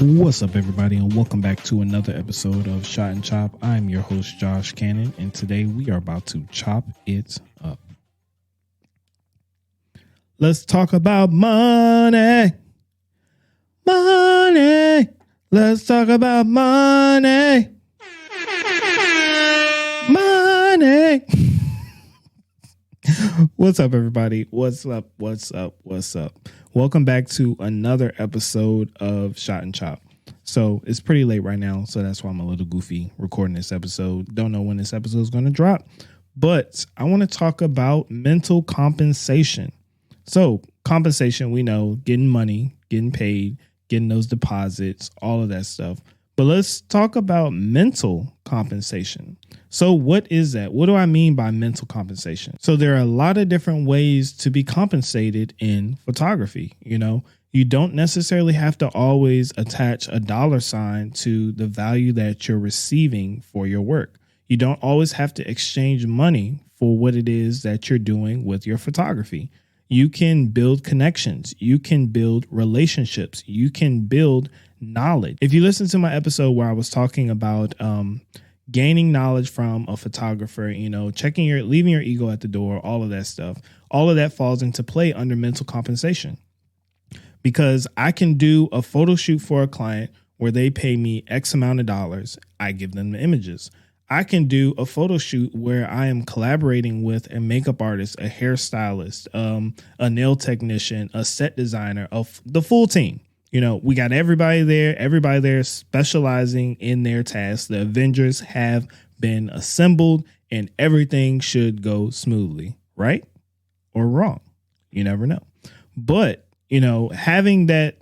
What's up, everybody, and welcome back to another episode of Shot and Chop. I'm your host, Josh Cannon, and today we are about to chop it up. Let's talk about money. Money. Let's talk about money. Money. What's up, everybody? What's up? Welcome back to another episode of Shot and Chop. So it's pretty late right now, so that's why I'm a little goofy recording this episode. Don't know when this episode is going to drop, but I want to talk about mental compensation. So compensation, we know, getting money, getting paid, getting those deposits, all of that stuff. But let's talk about mental compensation. So what is that? What do I mean by mental compensation? So there are a lot of different ways to be compensated in photography. You don't necessarily have to always attach a dollar sign to the value that you're receiving for your work. You don't always have to exchange money for what it is that you're doing with your photography. You can build connections. You can build relationships. You can build knowledge. If you listen to my episode where I was talking about gaining knowledge from a photographer, leaving your ego at the door, all of that stuff, all of that falls into play under mental compensation. Because I can do a photo shoot for a client where they pay me X amount of dollars. I give them the images. I can do a photo shoot where I am collaborating with a makeup artist, a hairstylist, a nail technician, a set designer, of the full team. We got everybody there specializing in their tasks. The Avengers have been assembled and everything should go smoothly, right? Or wrong. You never know. But, having that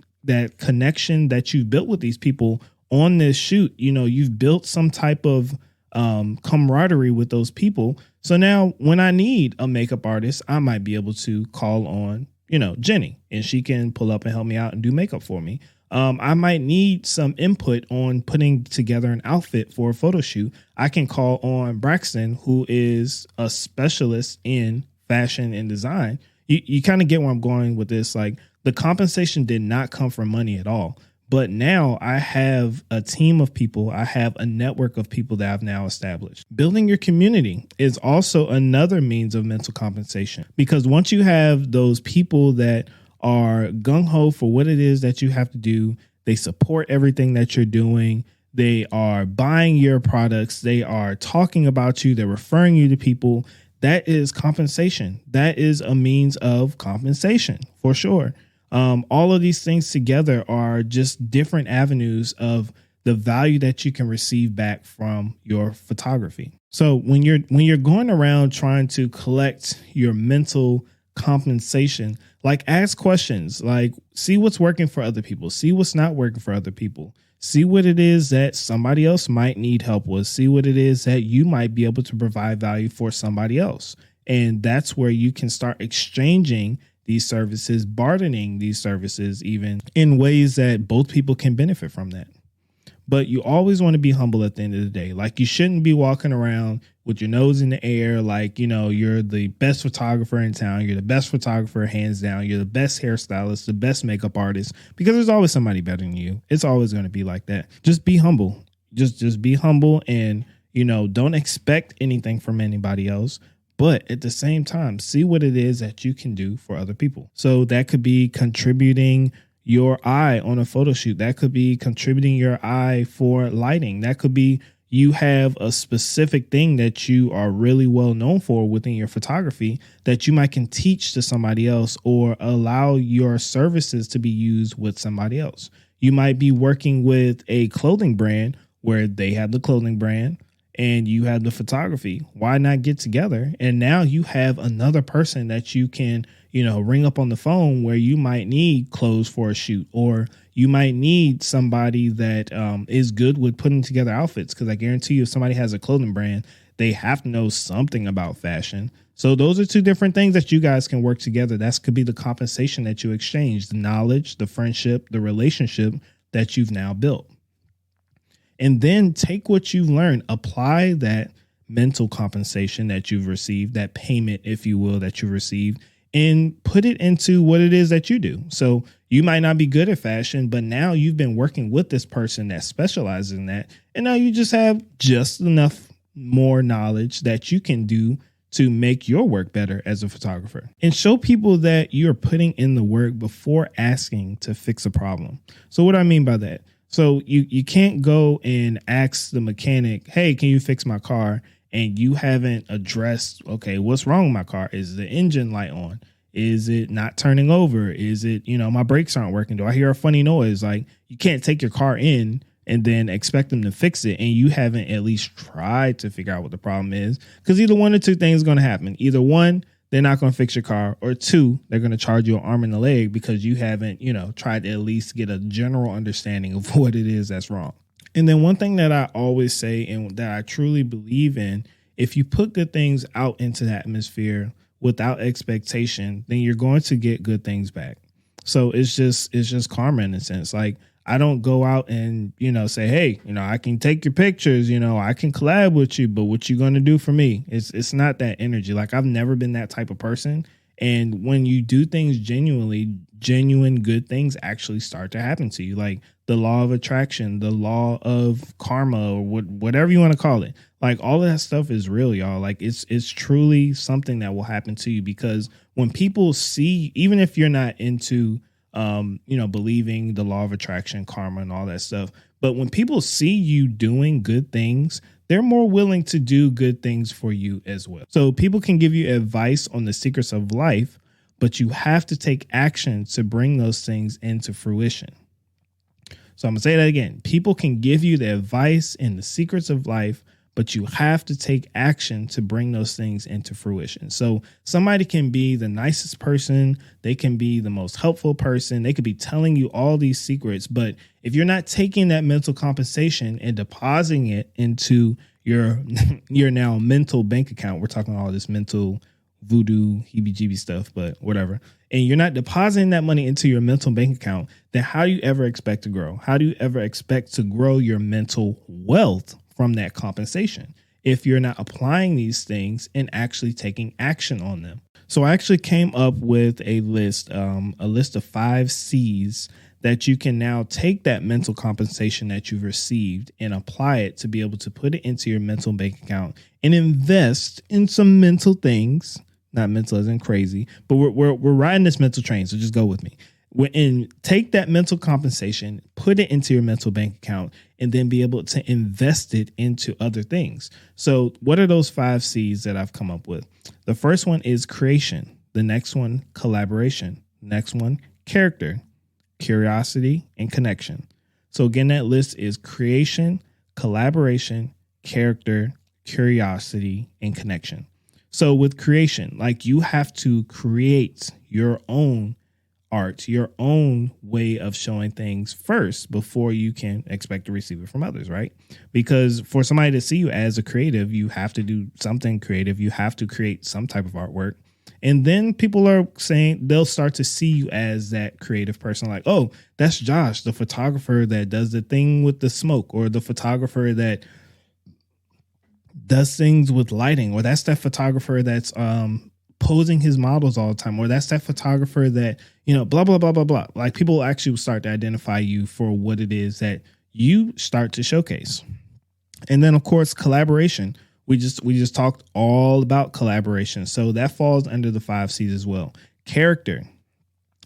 connection that you've built with these people on this shoot, you've built some type of camaraderie with those people. So now when I need a makeup artist, I might be able to call on Jenny, and she can pull up and help me out and do makeup for me. I might need some input on putting together an outfit for a photo shoot. I can call on Braxton, who is a specialist in fashion and design. You kind of get where I'm going with this. Like, the compensation did not come from money at all. But now I have a team of people. I have a network of people that I've now established. Building your community is also another means of mental compensation, because once you have those people that are gung-ho for what it is that you have to do, they support everything that you're doing, they are buying your products, they are talking about you, they're referring you to people, that is compensation. That is a means of compensation for sure. All of these things together are just different avenues of the value that you can receive back from your photography. So when you're going around trying to collect your mental compensation, like, ask questions, like, see what's working for other people, see what's not working for other people, see what it is that somebody else might need help with, see what it is that you might be able to provide value for somebody else. And that's where you can start exchanging these services, bartering these services, even in ways that both people can benefit from that. But you always want to be humble at the end of the day. Like, you shouldn't be walking around with your nose in the air like, you're the best photographer in town. You're the best photographer, hands down. You're the best hairstylist, the best makeup artist, because there's always somebody better than you. It's always going to be like that. Just be humble. Just be humble, and, don't expect anything from anybody else. But at the same time, see what it is that you can do for other people. So that could be contributing your eye on a photo shoot. That could be contributing your eye for lighting. That could be you have a specific thing that you are really well known for within your photography that you might can teach to somebody else, or allow your services to be used with somebody else. You might be working with a clothing brand where they have the clothing brand and you have the photography. Why not get together? And now you have another person that you can, ring up on the phone, where you might need clothes for a shoot, or you might need somebody that is good with putting together outfits. Because I guarantee you, if somebody has a clothing brand, they have to know something about fashion. So those are two different things that you guys can work together. That could be the compensation that you exchange, the knowledge, the friendship, the relationship that you've now built. And then take what you've learned, apply that mental compensation that you've received, that payment, if you will, that you've received, and put it into what it is that you do. So you might not be good at fashion, but now you've been working with this person that specializes in that. And now you just have just enough more knowledge that you can do to make your work better as a photographer, and show people that you're putting in the work before asking to fix a problem. So what do I mean by that? So you can't go and ask the mechanic, hey, can you fix my car? And you haven't addressed, okay, what's wrong with my car? Is the engine light on? Is it not turning over? Is it, my brakes aren't working? Do I hear a funny noise? Like, you can't take your car in and then expect them to fix it, and you haven't at least tried to figure out what the problem is, because either one or two things are going to happen. Either one, they're not going to fix your car, or two, they're going to charge you an arm and a leg because you haven't, tried to at least get a general understanding of what it is that's wrong. And then one thing that I always say, and that I truly believe in, if you put good things out into the atmosphere without expectation, then you're going to get good things back. So it's just karma in a sense. Like, I don't go out and, say, hey, I can take your pictures, I can collab with you, but what you going to do for me? It's not that energy. Like, I've never been that type of person. And when you do things genuine good things actually start to happen to you. Like the law of attraction, the law of karma, or whatever you want to call it. Like, all of that stuff is real, y'all. Like, it's truly something that will happen to you, because when people see, even if you're not into believing the law of attraction, karma, and all that stuff, but when people see you doing good things, they're more willing to do good things for you as well. So people can give you advice on the secrets of life, but you have to take action to bring those things into fruition. So I'm gonna say that again. People can give you the advice and the secrets of life, but you have to take action to bring those things into fruition. So somebody can be the nicest person. They can be the most helpful person. They could be telling you all these secrets. But if you're not taking that mental compensation and depositing it into your now mental bank account, we're talking all this mental voodoo, heebie-jeebie stuff, but whatever. And you're not depositing that money into your mental bank account, then how do you ever expect to grow? How do you ever expect to grow your mental wealth from that compensation if you're not applying these things and actually taking action on them? So I actually came up with a list of 5 C's that you can now take that mental compensation that you've received and apply it to be able to put it into your mental bank account and invest in some mental things. Not mental as in crazy, but we're riding this mental train, so just go with me. And take that mental compensation, put it into your mental bank account, and then be able to invest it into other things. So what are those 5 C's that I've come up with? The first one is creation. The next one, collaboration. Next one, character, curiosity, and connection. So again, that list is creation, collaboration, character, curiosity, and connection. So with creation, like, you have to create your own art, your own way of showing things first before you can expect to receive it from others, right? Because for somebody to see you as a creative, you have to do something creative. You have to create some type of artwork. And then people are saying, they'll start to see you as that creative person. Like, oh, that's Josh, the photographer that does the thing with the smoke, or the photographer that does things with lighting, or that's that photographer that's posing his models all the time, or that's that photographer that, blah, blah, blah, blah, blah. Like, people actually will start to identify you for what it is that you start to showcase. And then, of course, collaboration. We just talked all about collaboration. So that falls under the 5 C's as well. Character.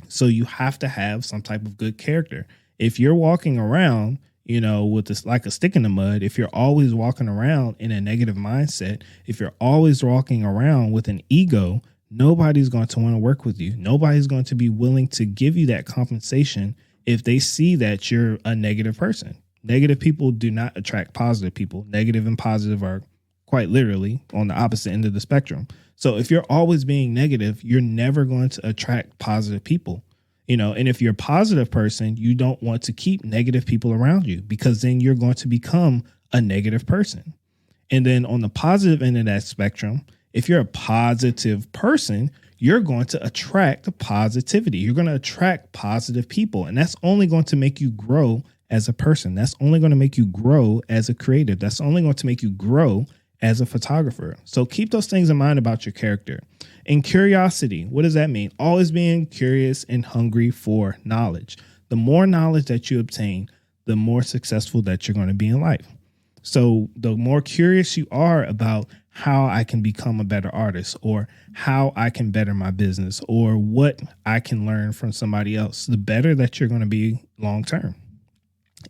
So you have to have some type of good character. If you're walking around, with this like a stick in the mud, if you're always walking around in a negative mindset, if you're always walking around with an ego, nobody's going to want to work with you. Nobody's going to be willing to give you that compensation if they see that you're a negative person. Negative people do not attract positive people. Negative and positive are quite literally on the opposite end of the spectrum. So if you're always being negative, you're never going to attract positive people. And if you're a positive person, you don't want to keep negative people around you, because then you're going to become a negative person. And then on the positive end of that spectrum, if you're a positive person, you're going to attract positivity. You're going to attract positive people. And that's only going to make you grow as a person. That's only going to make you grow as a creative. That's only going to make you grow as a photographer. So keep those things in mind about your character. And curiosity, what does that mean? Always being curious and hungry for knowledge. The more knowledge that you obtain, the more successful that you're going to be in life. So the more curious you are about how I can become a better artist, or how I can better my business, or what I can learn from somebody else, the better that you're going to be long term.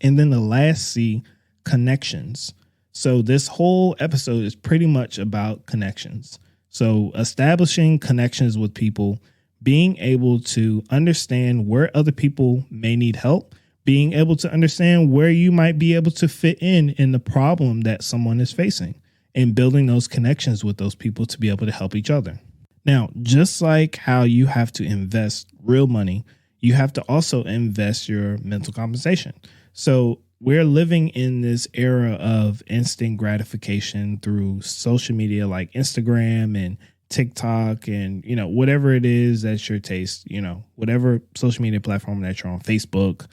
And then the last C, connections. So this whole episode is pretty much about connections. So establishing connections with people, being able to understand where other people may need help, being able to understand where you might be able to fit in the problem that someone is facing, and building those connections with those people to be able to help each other. Now, just like how you have to invest real money, you have to also invest your mental compensation. So we're living in this era of instant gratification through social media like Instagram and TikTok and, whatever it is that's your taste, whatever social media platform that you're on, Facebook,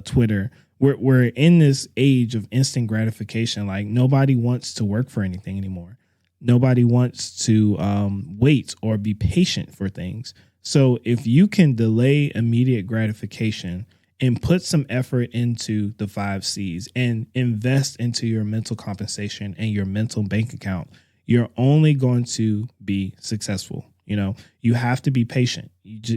Twitter. We're in this age of instant gratification. Like, nobody wants to work for anything anymore. Nobody wants to wait or be patient for things. So if you can delay immediate gratification and put some effort into the 5 C's and invest into your mental compensation and your mental bank account, you're only going to be successful. You have to be patient.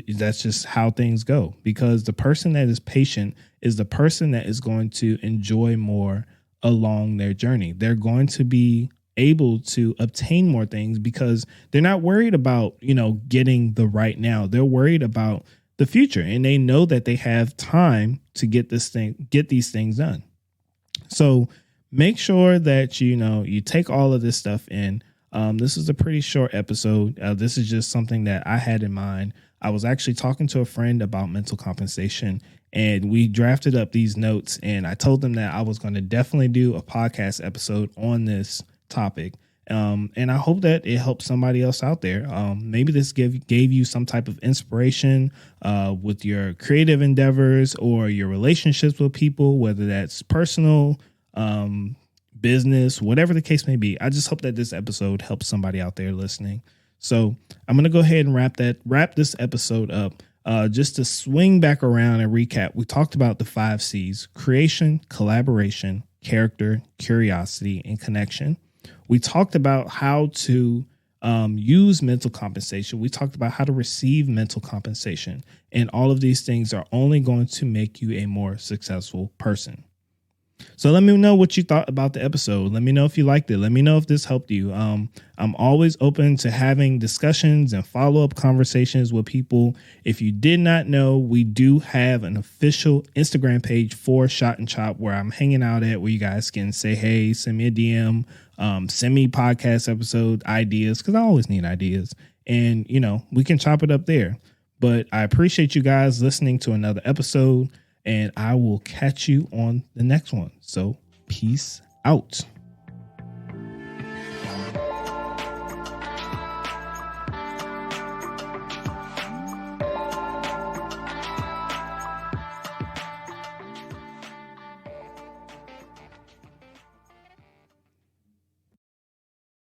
That's just how things go, because the person that is patient is the person that is going to enjoy more along their journey. They're going to be able to obtain more things because they're not worried about, getting the right now. They're worried about the future, and they know that they have time to get these things done. So make sure that, you take all of this stuff in. This is a pretty short episode. This is just something that I had in mind. I was actually talking to a friend about mental compensation, and we drafted up these notes, and I told them that I was going to definitely do a podcast episode on this topic. And I hope that it helps somebody else out there. Maybe this gave you some type of inspiration with your creative endeavors or your relationships with people, whether that's personal, business, whatever the case may be. I just hope that this episode helps somebody out there listening. So I'm going to go ahead and wrap this episode up. Just to swing back around and recap, we talked about the 5 C's: creation, collaboration, character, curiosity, and connection. We talked about how to use mental compensation. We talked about how to receive mental compensation. And all of these things are only going to make you a more successful person. So let me know what you thought about the episode. Let me know if you liked it. Let me know if this helped you. I'm always open to having discussions and follow-up conversations with people. If you did not know, we do have an official Instagram page for Shot and Chop where I'm hanging out at, where you guys can say, hey, send me a DM, send me podcast episode ideas, because I always need ideas. And, we can chop it up there. But I appreciate you guys listening to another episode, and I will catch you on the next one. So peace out.